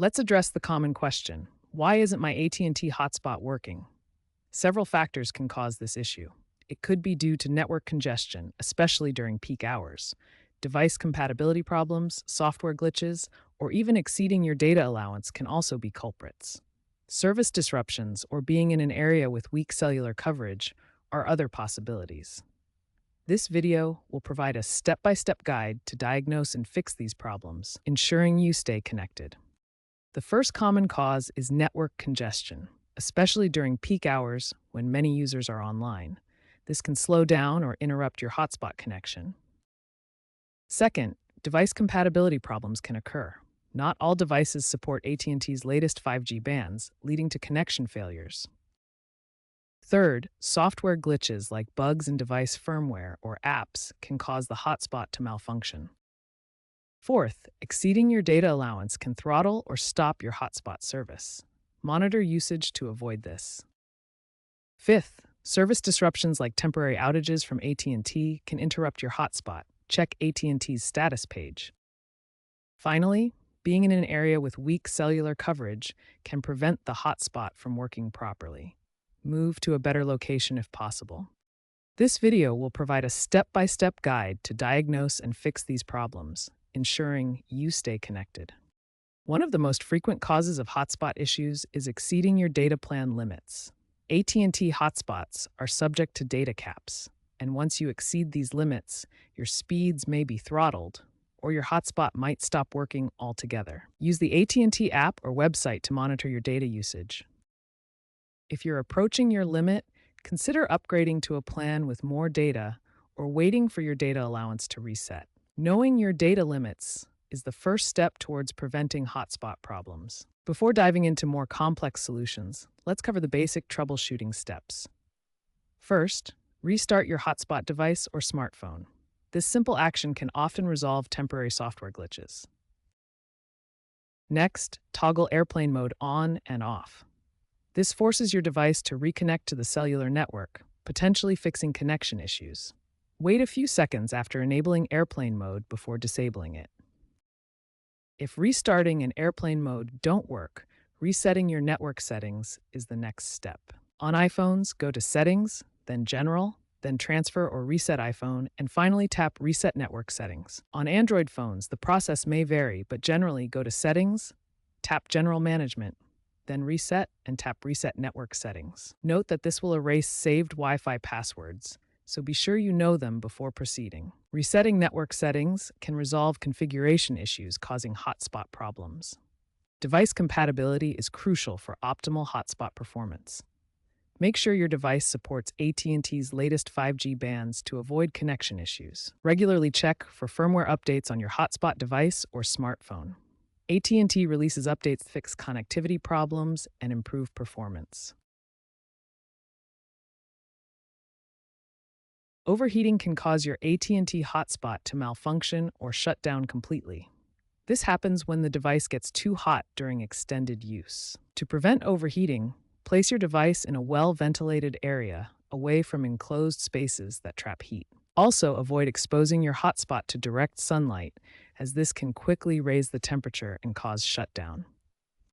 Let's address the common question. Why isn't my AT&T hotspot working? Several factors can cause this issue. It could be due to network congestion, especially during peak hours, device compatibility problems, software glitches, or even exceeding your data allowance can also be culprits. Service disruptions or being in an area with weak cellular coverage are other possibilities. This video will provide a step-by-step guide to diagnose and fix these problems, ensuring you stay connected. The first common cause is network congestion, especially during peak hours when many users are online. This can slow down or interrupt your hotspot connection. Second, device compatibility problems can occur. Not all devices support AT&T's latest 5G bands, leading to connection failures. Third, software glitches like bugs in device firmware or apps can cause the hotspot to malfunction. Fourth, exceeding your data allowance can throttle or stop your hotspot service. Monitor usage to avoid this. Fifth, service disruptions like temporary outages from AT&T can interrupt your hotspot. Check AT&T's status page. Finally, being in an area with weak cellular coverage can prevent the hotspot from working properly. Move to a better location if possible. This video will provide a step-by-step guide to diagnose and fix these problems, ensuring you stay connected. One of the most frequent causes of hotspot issues is exceeding your data plan limits. AT&T hotspots are subject to data caps, and once you exceed these limits, your speeds may be throttled, or your hotspot might stop working altogether. Use the AT&T app or website to monitor your data usage. If you're approaching your limit, consider upgrading to a plan with more data or waiting for your data allowance to reset. Knowing your data limits is the first step towards preventing hotspot problems. Before diving into more complex solutions, let's cover the basic troubleshooting steps. First, restart your hotspot device or smartphone. This simple action can often resolve temporary software glitches. Next, toggle airplane mode on and off. This forces your device to reconnect to the cellular network, potentially fixing connection issues. Wait a few seconds after enabling airplane mode before disabling it. If restarting and airplane mode don't work, resetting your network settings is the next step. On iPhones, go to Settings, then General, then Transfer or Reset iPhone, and finally tap Reset Network Settings. On Android phones, the process may vary, but generally go to Settings, tap General Management, then Reset and tap Reset Network Settings. Note that this will erase saved Wi-Fi passwords, so be sure you know them before proceeding. Resetting network settings can resolve configuration issues causing hotspot problems. Device compatibility is crucial for optimal hotspot performance. Make sure your device supports AT&T's latest 5G bands to avoid connection issues. Regularly check for firmware updates on your hotspot device or smartphone. AT&T releases updates to fix connectivity problems and improve performance. Overheating can cause your AT&T hotspot to malfunction or shut down completely. This happens when the device gets too hot during extended use. To prevent overheating, place your device in a well-ventilated area away from enclosed spaces that trap heat. Also, avoid exposing your hotspot to direct sunlight, as this can quickly raise the temperature and cause shutdown.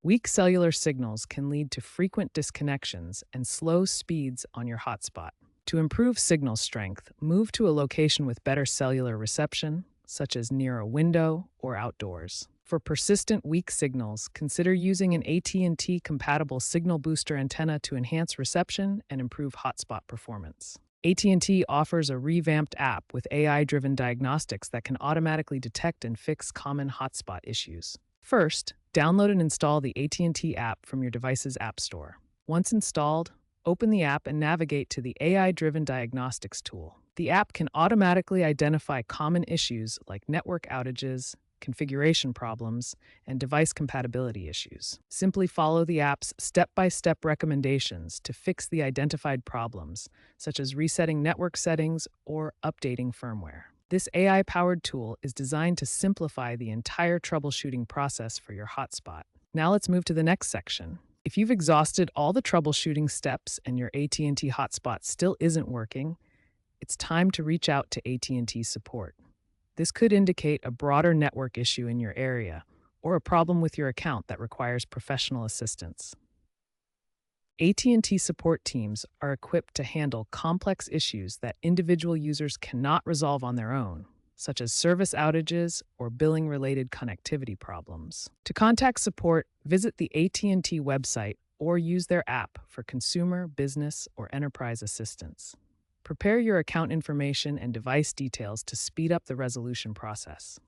Weak cellular signals can lead to frequent disconnections and slow speeds on your hotspot. To improve signal strength, move to a location with better cellular reception, such as near a window or outdoors. For persistent weak signals, consider using an AT&T-compatible signal booster antenna to enhance reception and improve hotspot performance. AT&T offers a revamped app with AI-driven diagnostics that can automatically detect and fix common hotspot issues. First, download and install the AT&T app from your device's app store. Once installed, open the app and navigate to the AI-driven diagnostics tool. The app can automatically identify common issues like network outages, configuration problems, and device compatibility issues. Simply follow the app's step-by-step recommendations to fix the identified problems, such as resetting network settings or updating firmware. This AI-powered tool is designed to simplify the entire troubleshooting process for your hotspot. Now let's move to the next section. If you've exhausted all the troubleshooting steps and your AT&T hotspot still isn't working, it's time to reach out to AT&T support. This could indicate a broader network issue in your area or a problem with your account that requires professional assistance. AT&T support teams are equipped to handle complex issues that individual users cannot resolve on their own, such as service outages or billing-related connectivity problems. To contact support, visit the AT&T website or use their app for consumer, business, or enterprise assistance. Prepare your account information and device details to speed up the resolution process.